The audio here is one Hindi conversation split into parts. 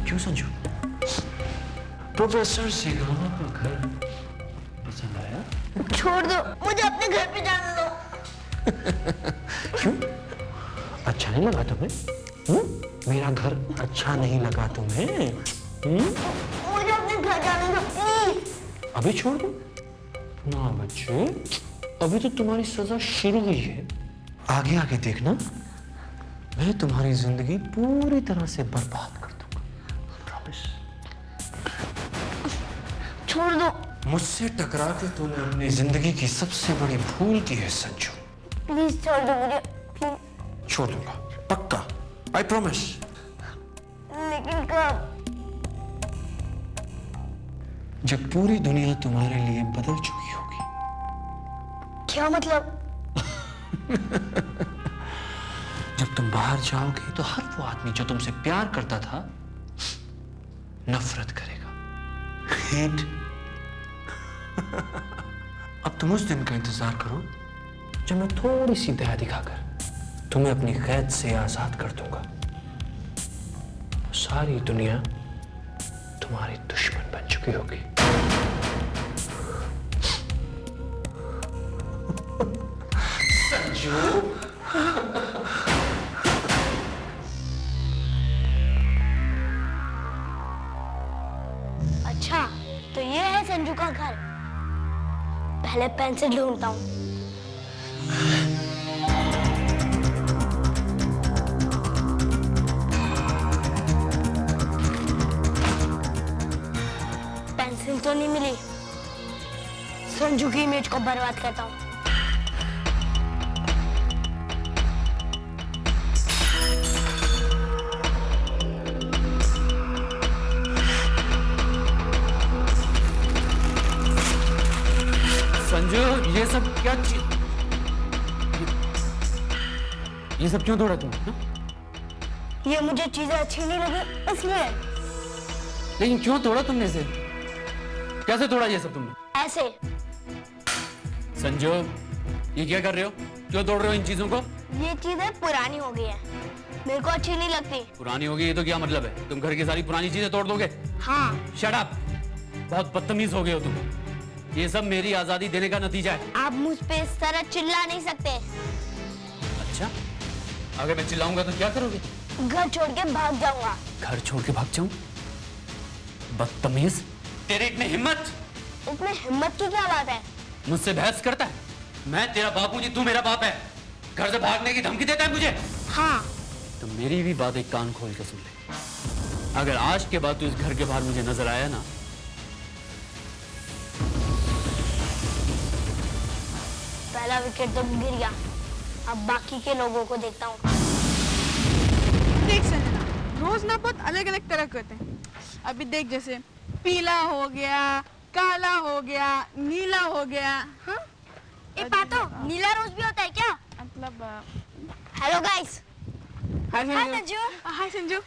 क्यों संजू? प्रोफेसर सेगावा का घर पसंद आया? छोड़ दो, मुझे अपने घर पे जाने दो। क्यों? अच्छा नहीं लगा तुम्हें? मेरा घर अच्छा नहीं लगा तुम्हें? मुझे अपने घर जाने दो प्लीज। अभी छोड़ दो ना बच्चे, अभी तो तुम्हारी सजा शुरू हुई है। आगे आगे देखना, मैं तुम्हारी जिंदगी पूरी तरह से बर्बाद कर दूंगा। प्रॉमिस। छोड़ दो। मुझसे टकरा के तूने अपनी जिंदगी की सबसे बड़ी भूल की है संजू। प्लीज छोड़ दो मुझे, प्लीज। छोड़ दूंगा, पक्का, आई प्रॉमिस। लेकिन कब? जब पूरी दुनिया तुम्हारे लिए बदल चुकी होगी। क्या मतलब? जब तुम बाहर जाओगे तो हर वो आदमी जो तुमसे प्यार करता था नफरत करेगा। हेट। अब तुम उस दिन का इंतजार करो जब मैं थोड़ी सी दया दिखाकर तुम्हें अपनी कैद से आजाद कर दूंगा। सारी दुनिया तुम्हारी दुश्मन बन चुकी होगी। संजू। अच्छा, तो ये है संजू का घर। पहले पेंसिल ढूंढता हूँ। पेंसिल तो नहीं मिली। संजू की इमेज को बर्बाद करता हूँ। संजू, ये सब क्या चीज? ये सब क्यों तोड़ा तुमने? ये मुझे चीजें अच्छी नहीं लगी इसलिए। लेकिन क्यों तोड़ा तुमने इसे? कैसे तोड़ा ये सब तुमने? ऐसे। संजू, ये क्या कर रहे हो? क्यों तोड़ रहे हो इन चीजों को? ये चीजें पुरानी हो गई है, मेरे को अच्छी नहीं लगती। पुरानी होगी ये तो क्या मतलब है? तुम घर की सारी पुरानी चीजें तोड़ दोगे? हाँ। Shut up! बहुत बदतमीज हो गए हो तुम। ये सब मेरी आजादी देने का नतीजा है। आप मुझ पे इस तरह चिल्ला नहीं सकते। अच्छा, अगर मैं चिल्लाऊंगा तो क्या करोगे? घर छोड़ के भाग जाऊंगा। घर छोड़ के भाग जाऊं? बदतमीज! तेरी इतनी हिम्मत? इसमें हिम्मत की क्या बात है? मुझसे बहस करता है? मैं तेरा बाप हूं जी, तू मेरा बाप है। घर से भागने की धमकी देता है मुझे? हाँ। तो मेरी भी बात एक कान खोल के सुन ले। अगर आज के बाद तू इस घर के बाहर मुझे नजर आया ना, पहला विकेट तो गिर गया, अब बाकी के लोगों को देखता हूँ। देख संजना, रोज ना बहुत अलग अलग तरह के होते हैं। अभी देख, जैसे पीला हो गया, काला हो गया, नीला हो गया। हाँ? एक बात हो, नीला रोज भी होता है क्या? मतलब हेलो गाइस। हाय हाय संजू। संजू। हाय संजू।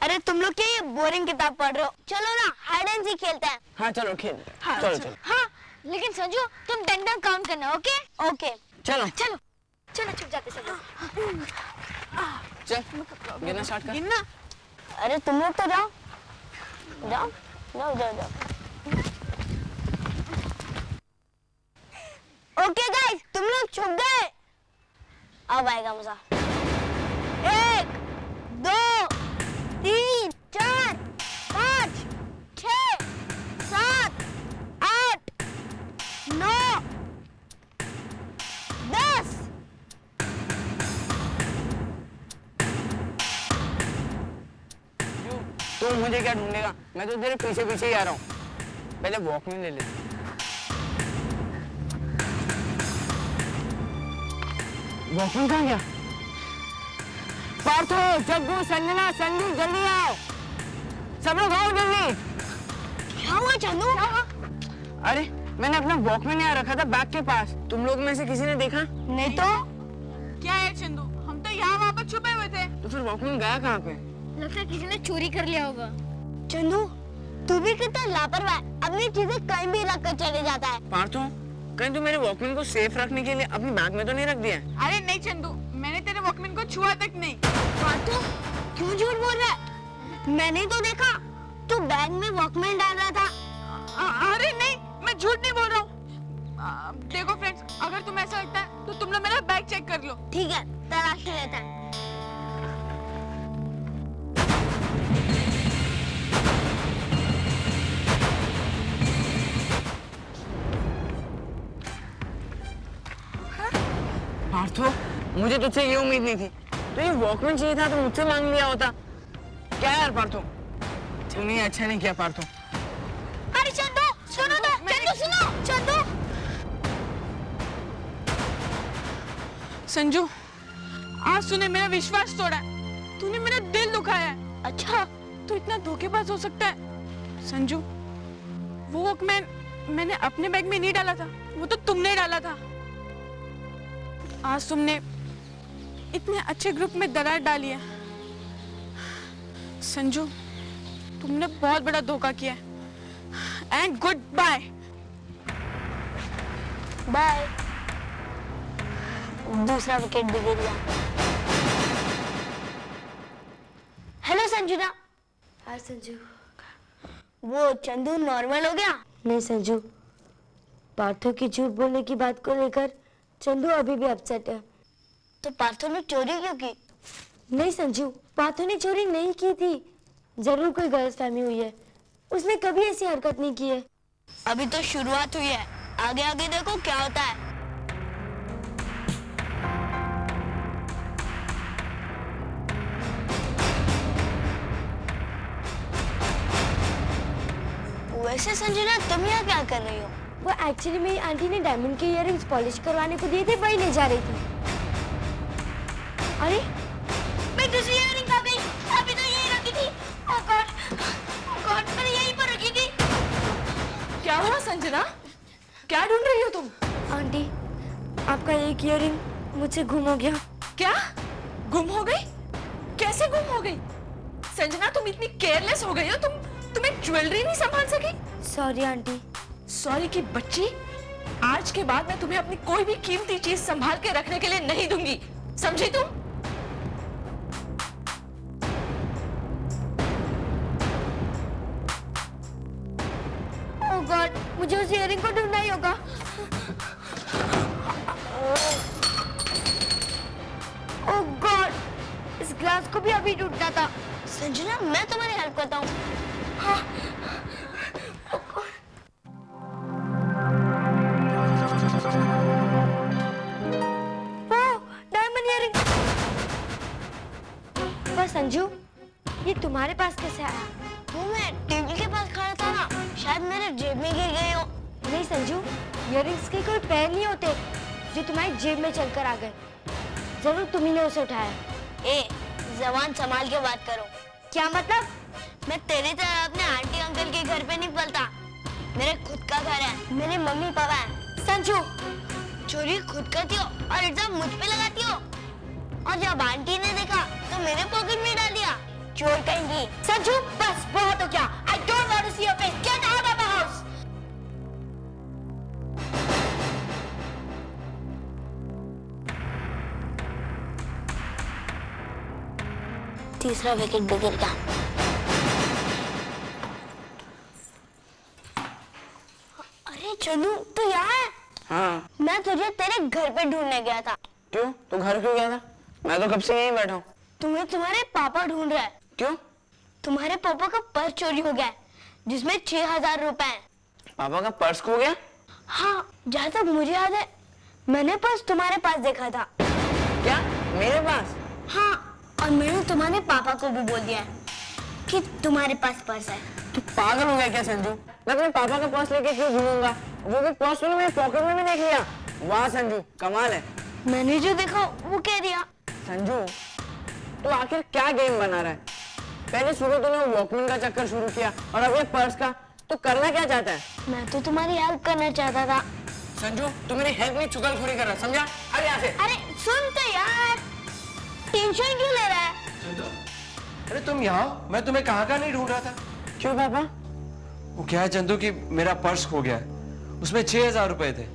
अरे तुम लोग क्या ये बोरिंग किताब पढ़ रहे हो? चलो ना हाइड एंड सीक खेलते हैं। हाँ चलो खेल। हाँ, चलो चलो। चलो हाँ, लेकिन संजू तुम 10 तक काउंट करना, ओके? ओके। चलो चलो चलो, छुप जाते सब लोग। चल गिरना स्टार्ट कर। गिनना। अरे तुम लोग तो जाओ जाओ जाओ जाओ जाओ। ओके गाइस, तुम लोग छुप गए, अब आएगा मजा। 1 2 3 4 5 6 7 8 9 10। तू मुझे क्या ढूंढेगा? मैं तो तेरे पीछे पीछे ही आ रहा हूँ। पहले वॉकमैन ले ले। वॉकमैन कहाँ गया? पार्थो, जग्गू, संजना, संजू, जल्दी आओ। सब लोग आओ जल्दी। क्या हुआ चंदू? अरे मैंने अपना वॉकमैन यहाँ रखा था बैग के पास। तुम लोग में से किसी ने देखा? नहीं तो क्या है चंदू, हम तो यहाँ वहाँ पर छुपे हुए थे। तो फिर वॉकमैन गया कहाँ पे? लगता है किसी ने चोरी कर लिया होगा। चंदू, तू भी कितना लापरवाह है, अपनी चीजें कहीं भी रख कर चले जाता है। पार्थो, कहीं तू मेरे वॉकमैन को सेफ रखने के लिए अपनी बैग में तो नहीं रख दिया? अरे नहीं चंदू, मैंने तेरे वॉकमैन को छुआ तक नहीं। पार्थो क्यों झूठ बोल रहा है? मैंने तो देखा तू बैग में वॉकमैन डाल रहा था। अरे नहीं, मैं झूठ नहीं बोल रहा हूँ। देखो फ्रेंड्स, अगर तुम्हें ऐसा लगता है तो तुम लोग मेरा बैग चेक कर लो। ठीक है, तलाश लेता है। पार्थो, मुझे तुझसे ये उम्मीद नहीं थी। तो ये वॉकमैन चाहिए था तो मुझसे मांग लिया होता। क्या यार पार्थो, तूने अच्छा नहीं किया पार्थो। अरे चंदू सुनो तो, चंदू सुनो, चंदू। संजू, आज तूने मेरा विश्वास तोड़ा है, तूने मेरा दिल दुखाया है। अच्छा, तू इतना धोखेबाज हो सकता है? संजू, वो वॉकमैन मैंने अपने बैग में नहीं डाला था, वो तो तुमने डाला था। आज तुमने इतने अच्छे ग्रुप में दरार डाली है। संजू, तुमने बहुत बड़ा धोखा किया है। And good bye. बाय। दूसरा विकेट भी गिर गया। हेलो संजुना। हाँ संजू। वो चंदू नॉर्मल हो गया? नहीं संजू, पार्थो की झूठ बोलने की बात को लेकर चंदू अभी भी अपसेट है। तो पार्थो ने चोरी क्यों की? नहीं संजू, पार्थो ने चोरी नहीं की थी। जरूर कोई गलतफहमी हुई है, उसने कभी ऐसी हरकत नहीं की है। अभी तो शुरुआत हुई है, आगे आगे देखो क्या होता है। वैसे संजना, तुम यहाँ क्या कर रही हो? वो एक्चुअली मेरी आंटी ने डायमंड के इयररिंग्स पॉलिश करवाने को दिए थे, वही ले जा रही थी। अरे मैं दूसरी इयररिंग आ गई, अभी तो यही रखी थी। ओह गॉड, मैंने यहीं पर रखी थी। क्या हुआ संजना? क्या ढूंढ रही हो तुम? आंटी, आपका एक इयररिंग मुझसे गुम हो गया। क्या? गुम हो गई? कैसे गुम हो गई? संजना, तुम इतनी केयरलेस हो गई हो, तुम्हें ज्वेलरी नहीं संभाल सकी? Sorry aunty. सॉरी की बच्ची, आज के बाद मैं तुम्हें अपनी कोई भी कीमती चीज संभाल के रखने के लिए नहीं दूंगी, समझी तुम? ओह गॉड, मुझे उस इयररिंग को ढूंढना ही होगा। ओह गॉड, इस ग्लास को भी अभी टूटना था। संजना, मैं तुम्हारी हेल्प करता हूँ। Diamond earring. पर संजू, ये तुम्हारे पास कैसे आया? वो मैं टेबल के पास खड़ा था ना, शायद मेरे जेब में गिर गई हो। नहीं संजू, इयररिंग्स के कोई पैर नहीं होते जो तुम्हारी जेब में चलकर आ गए। जरूर तुम्ही ने उसे उठाया। ए, जबान संभाल के बात करो। क्या मतलब? मैं तेरी तरह अपने आंटी अंकल के घर पे नहीं पलता। मेरे खुद का घर है, मेरे मम्मी पापा है। संजू, चोरी खुद करती हो और इल्जाम मुझ पे लगाती हो। और जब आंटी ने देखा तो मेरे पॉकेट में डाल दिया। चोर कहेंगी। संजू, बस बहुत हो गया। I don't want to see your face. Get out of my house. तीसरा विकेट भी गिर गया। अरे चंदू, तू यहाँ है? हाँ। मैं तुझे तेरे घर पे ढूंढने गया था। क्यों? तू घर क्यों गया था? मैं तो कब से यहीं बैठा हूँ। तुम्हें तुम्हारे पापा ढूंढ रहा है। क्यों? तुम्हारे पापा का पर्स चोरी हो गया है, जिसमें 6,000 रुपए हैं। पापा का पर्स खो गया? हाँ, जहाँ तक मुझे याद है, मैंने पर्स तुम्हारे पास देखा था। क्या? मेरे पास? हाँ, और मैंने तुम्हारे पापा को भी बोल दिया है कि तुम्हारे पास पर्स है। तू पागल हो गया क्या संजू? मैं अपने पापा का पर्स लेके क्यों घूमूंगा? वो भी पर्स मैंने मेरे पॉकेट में भी देख लिया। वाह संजू, कमाल है। मैंने जो देखा वो कह दिया। संजू, तू आखिर क्या गेम बना रहा है? पहले सुबह तूने वॉकमैन का चक्कर शुरू किया और अब ये पर्स का। तू करना क्या चाहता है? मैं तो तुम्हारी हेल्प करना चाहता था। संजू, तू मेरी हेल्प में चुगलखोरी कर रहा है, समझा? अरे यहाँ से। अरे सुन तो यार, टेंशन क्यों ले रहा है? अरे तुम यहाँ, मैं तुम्हें कहाँ का नहीं ढूंढ रहा था। क्यों पापा? वो क्या है चंदू कि मेरा पर्स खो गया है, उसमें 6,000 रुपए थे।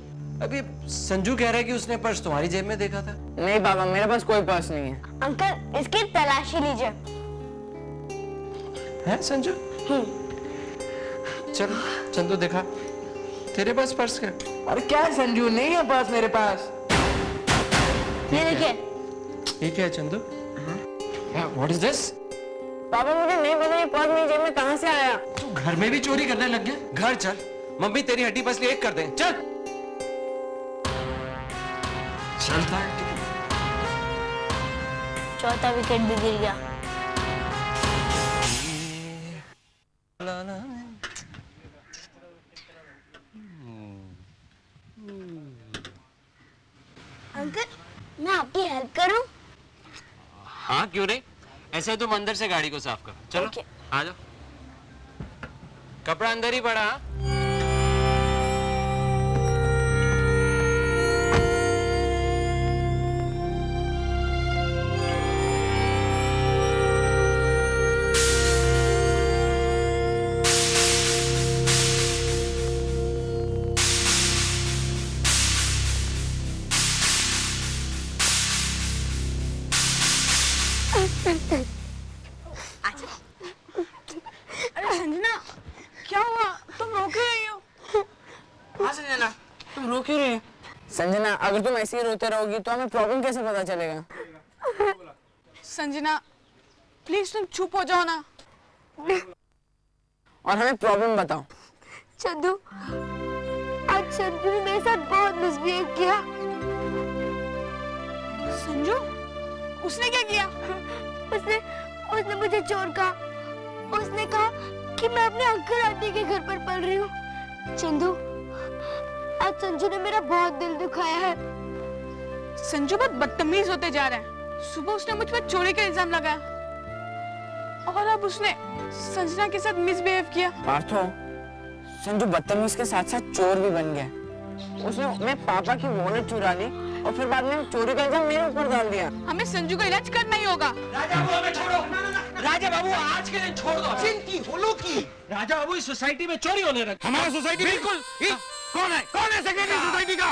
अभी संजू कह रहा है कि उसने पर्स तुम्हारी जेब में देखा था। नहीं पापा, मेरे पास कोई पर्स नहीं है। अंकल इसकी तलाशी लीजिए। है संजू? चल चंदू दिखा, तेरे पास पर्स क्या? अरे क्या है संजू, नहीं है पर्स मेरे पास। ये देखिए। ये क्या है चंदू? What is this? पापा मुझे नहीं पता ये पर्स मेरी जेब में कहाँ से आया। तू घर में भी चोरी करने लग गया? घर चल, मम्मी तेरी हड्डी पसली एक कर दे। चल चलता है। चौथा विकेट भी गिर गया। अंकल मैं आपकी हेल्प करूं? हाँ क्यों नहीं, ऐसे तुम अंदर से गाड़ी को साफ करो। चलो Okay. आ जाओ, कपड़ा अंदर ही पड़ा। हाँ? अरे संजना, क्या हुआ? तुम रो क्यों रही हो? हाँ संजना, तुम रो क्यों रही हो? संजना, अगर तुम ऐसे ही रोते रहोगी तो हमें प्रॉब्लम कैसे पता चलेगा? संजना प्लीज तुम चुप हो जाओ ना। और हमें प्रॉब्लम बताओ। चंदू, आज चंदू ने मेरे साथ बहुत मिसबिहेव किया। संजू, उसने क्या किया? उसने उसने मुझे चोर कहा। उसने कहा कि मैं अपने अंकल आंटी के घर पर पल रही हूँ। चंदू, आज संजू ने मेरा बहुत दिल दुखाया है। संजू बहुत बदतमीज होते जा रहा है। सुबह उसने मुझ पर चोरी का इल्जाम लगाया और अब उसने संजना के साथ मिसबिहेव किया। पार्थो, संजू बदतमीज के साथ साथ चोर भी बन गया। उसने मैं पापा की वॉलेट चुरा ली और फिर बाद में चोरी का इल्जाम मेरे ऊपर डाल दिया। हमें संजू का इलाज करना ही होगा। राजा बाबू हमें छोड़ो। राजा बाबू आज के दिन छोड़ दो। चिंती होलो की राजा बाबू इस सोसाइटी में चोरी होने लगी। हमारा सोसाइटी बिल्कुल। कौन है सेक्रेटरी सोसाइटी का?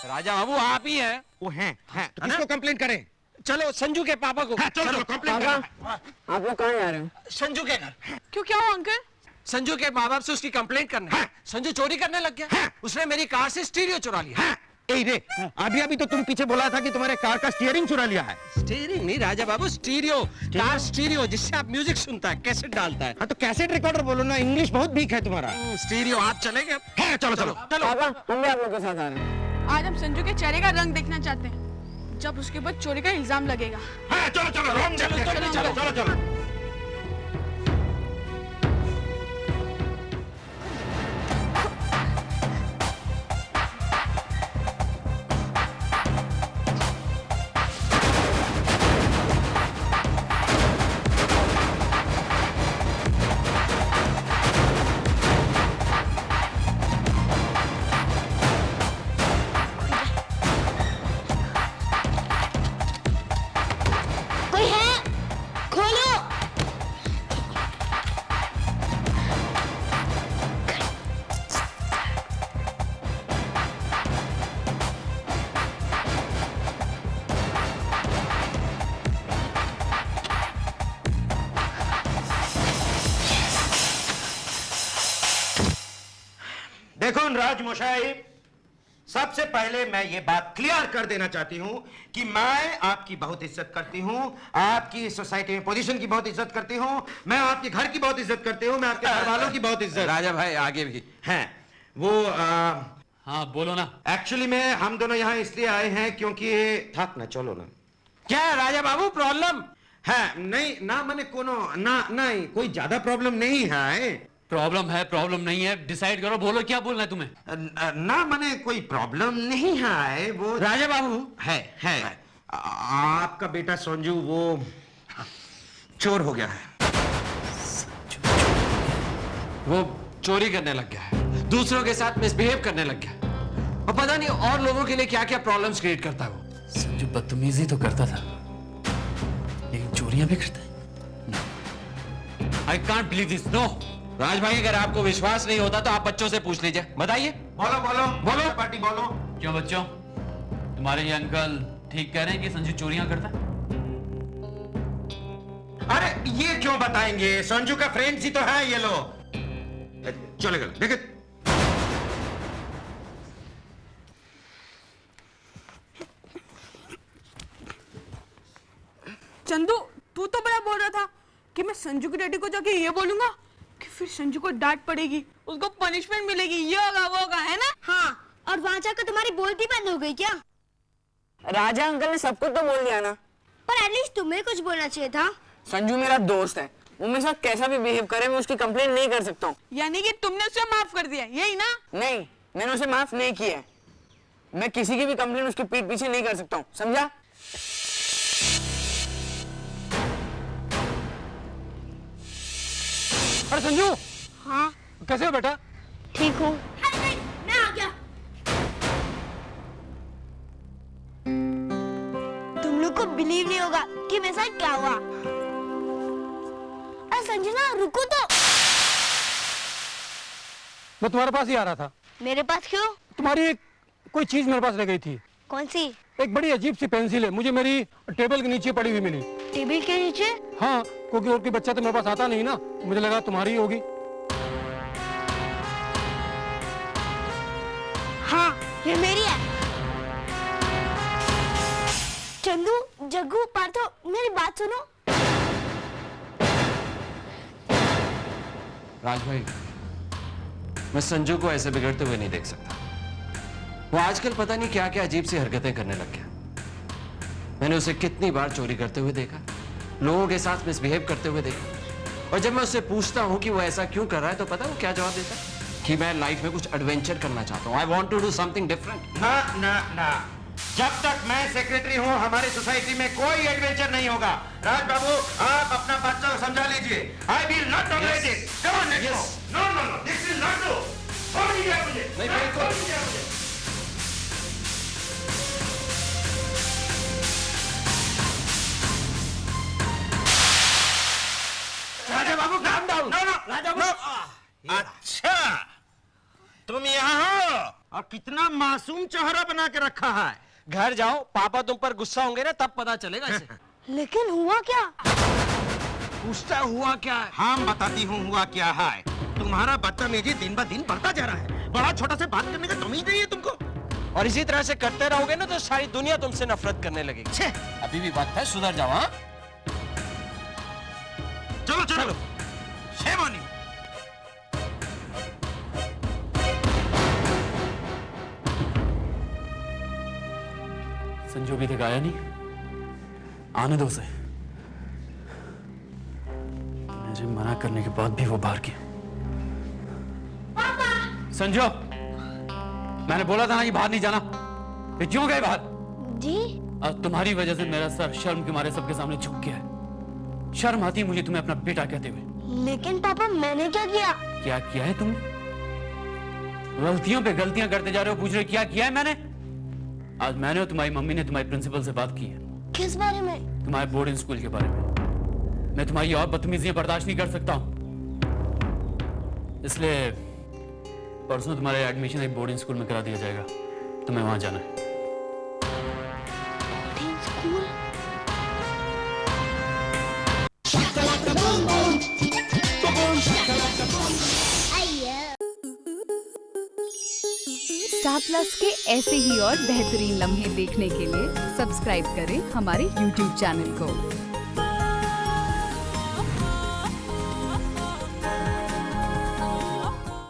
राजा बाबू आप ही हैं। वो हैं तो किसको कंप्लेंट करें? चलो संजू के पापा को। चलो कंप्लेंट पापा, करें। आप लोग कहाँ जा रहे हो? संजू के घर। क्यों, क्या हुआ अंकल? संजू के माँ बाप से उसकी कंप्लेंट करना है। संजू चोरी करने लग गया। उसने मेरी कार से स्टीरियो चुरा लिया। अभी तो तुम पीछे बोला था कि तुम्हारे कार का स्टीयरिंग चुरा लिया है। स्टीयरिंग नहीं Raja Babu, stereo, car stereo, जिससे आप म्यूजिक सुनता है, कैसेट डालता है। हाँ तो कैसेट रिकॉर्डर बोलो ना, इंग्लिश बहुत वीक है तुम्हारा। स्टीरियो आप चलेंगे? चलो चलो चलो। पापा, हम भी आप लोग के साथ आ रहे हैं। आज हम संजू के चेहरे का रंग देखना चाहते हैं जब उसके ऊपर चोरी का इल्जाम लगेगा। चलो चलो चलो। कोई है? खोलो। देखो राज मोशाई, सबसे पहले मैं ये बात क्लियर कर देना चाहती हूँ कि मैं आपकी बहुत इज्जत करती हूँ, आपकी सोसाइटी में पोजीशन की बहुत इज्जत करती हूँ, मैं आपके घर की बहुत इज्जत करती हूँ, मैं आपके घर वालों की बहुत इज्जत। राजा भाई आगे भी हैं वो हाँ बोलो ना। एक्चुअली में हम दोनों यहाँ इसलिए आए हैं क्योंकि थक ना चलो ना। क्या है राजा बाबू प्रॉब्लम? है नहीं ना, मैंने कोनो ना नहीं कोई ज्यादा प्रॉब्लम नहीं है। प्रॉब्लम है, प्रॉब्लम नहीं है, डिसाइड करो, बोलो क्या बोलना है तुम्हें। ना मैंने कोई प्रॉब्लम नहीं है। वो राजा बाबू है आपका बेटा संजू वो चोर हो गया है। वो चोरी करने लग गया है, दूसरों के साथ मिसबिहेव करने लग गया, और पता नहीं और लोगों के लिए क्या क्या प्रॉब्लम्स क्रिएट करता है वो। संजू बदतमीजी तो करता था, लेकिन चोरियां भी करता है। I can't believe this, no. Raj भाई अगर आपको विश्वास नहीं होता तो आप बच्चों से पूछ लीजिए, बताइए। बोलो बोलो बोलो पार्टी बोलो, क्यों बच्चों, तुम्हारे ये अंकल ठीक कह रहे हैं कि संजू चोरियां करता है? अरे ये क्यों बताएंगे, संजू का फ्रेंड ही तो है ये लोग। चलेगा देखे। चंदू, तू तो बड़ा बोल रहा था कि मैं संजू के डैडी को जाके ये बोलूंगा कि फिर संजू को डांट पड़ेगी, उसको पनिशमेंट मिलेगी, ये होगा वो होगा, है ना? हाँ, और वहाँ जाकर तुम्हारी बोलती बंद हो गई क्या? राजा अंकल ने सब कुछ तो बोल दिया ना। पर एटलीस्ट तुम्हें कुछ बोलना चाहिए था। संजू मेरा दोस्त है, वो मेरे साथ कैसा भी बिहेव करे मैं उसकी कंप्लेंट नहीं कर सकता हूँ। यानी कि तुमने उसे माफ कर दिया, यही ना? नहीं, मैंने उसे माफ नहीं किया है। मैं किसी की भी कंप्लेंट उसकी पीठ पीछे नहीं कर सकता हूँ, समझा? अरे संजू, हाँ, कैसे हो बेटा? ठीक हूँ। मैं आ गया। तुम लोग को बिलीव नहीं होगा कि मेरे साथ क्या हुआ। अरे संजना, रुको तो। मैं तुम्हारे पास ही आ रहा था। मेरे पास क्यों? तुम्हारी कोई चीज मेरे पास रह गई थी। कौन सी? एक बड़ी अजीब सी पेंसिल है, मुझे मेरी टेबल के नीचे पड़ी हुई मिली। टेबल के नीचे? हाँ, क्योंकि और कोई बच्चा तो मेरे पास आता नहीं ना, मुझे लगा तुम्हारी ही होगी। हाँ, ये मेरी है। चंदू, जग्गू, पार्थो, मेरी बात सुनो। राज भाई, मैं संजू को ऐसे बिगड़ते हुए नहीं देख सकता। वो आजकल पता नहीं क्या क्या अजीब सी हरकतें करने लग गया। मैंने उसे कितनी बार चोरी करते हुए देखा, लोगों के साथ मिसबिहेव करते हुए देखा, और जब मैं उससे पूछता हूँ कि वो ऐसा क्यों कर रहा है तो पता है वो क्या जवाब देता है? कि मैं लाइफ में कुछ एडवेंचर करना चाहता हूँ। I want to do something different. ना ना ना, जब तक मैं सेक्रेटरी हूँ हमारी सोसाइटी में कोई एडवेंचर नहीं होगा। राज बाबू, आप अपना बच्चा को समझा लीजिए। I will not tolerate it. Come on let's go. No no no, this will not do. समझ गया मुझे? नहीं, बिल्कुल। समझ गया मुझे। Raja Babu, calm down. No no, Raja Babu. अच्छा, तुम यहाँ हो और कितना मासूम चेहरा बना के रखा है। घर जाओ, पापा तुम पर गुस्सा होंगे ना, तब पता चलेगा इसे। लेकिन हुआ क्या? पूछता हुआ क्या है? हम बताती हूँ हुआ क्या है। तुम्हारा बदतमीजी दिन ब दिन बढ़ता जा रहा है। बड़ा छोटा से बात करने का तमीज नहीं है तुमको। और इसी तरह से करते रहोगे ना तो सारी दुनिया तुमसे नफरत करने लगेगी। छे, अभी भी वक्त है, सुधर जाओ। हाँ, चलो चलो, शेम ऑन यू। संजू अभी तक आया नहीं, आने दो उसे। मुझे मना करने के बाद भी वो बाहर गया। संजू, मैंने बोला था ना ये बाहर नहीं जाना, ये क्यों गए बाहर? जी? आज तुम्हारी वजह से मेरा सर शर्म के मारे सबके सामने झुक गया है। शर्म आती है मुझे तुम्हें अपना बेटा कहते हुए। लेकिन पापा, मैंने क्या किया? क्या किया है तुमने? गलतियों पे गलतियां करते जा रहे हो, पूछ रहे हो क्या किया है मैंने? आज मैंने और तुम्हारी मम्मी ने तुम्हारी प्रिंसिपल से बात की है। किस बारे में? तुम्हारे बोर्डिंग स्कूल के बारे में। मैं तुम्हारी और बदतमीजियां बर्दाश्त नहीं कर सकता हूं, इसलिए परसों तुम्हारा एडमिशन एक बोर्डिंग स्कूल में करा दिया जाएगा। तुम्हें वहां जाना है। Boarding school? स्टार प्लस के ऐसे ही और बेहतरीन लम्हे देखने के लिए सब्सक्राइब करें हमारे YouTube चैनल को।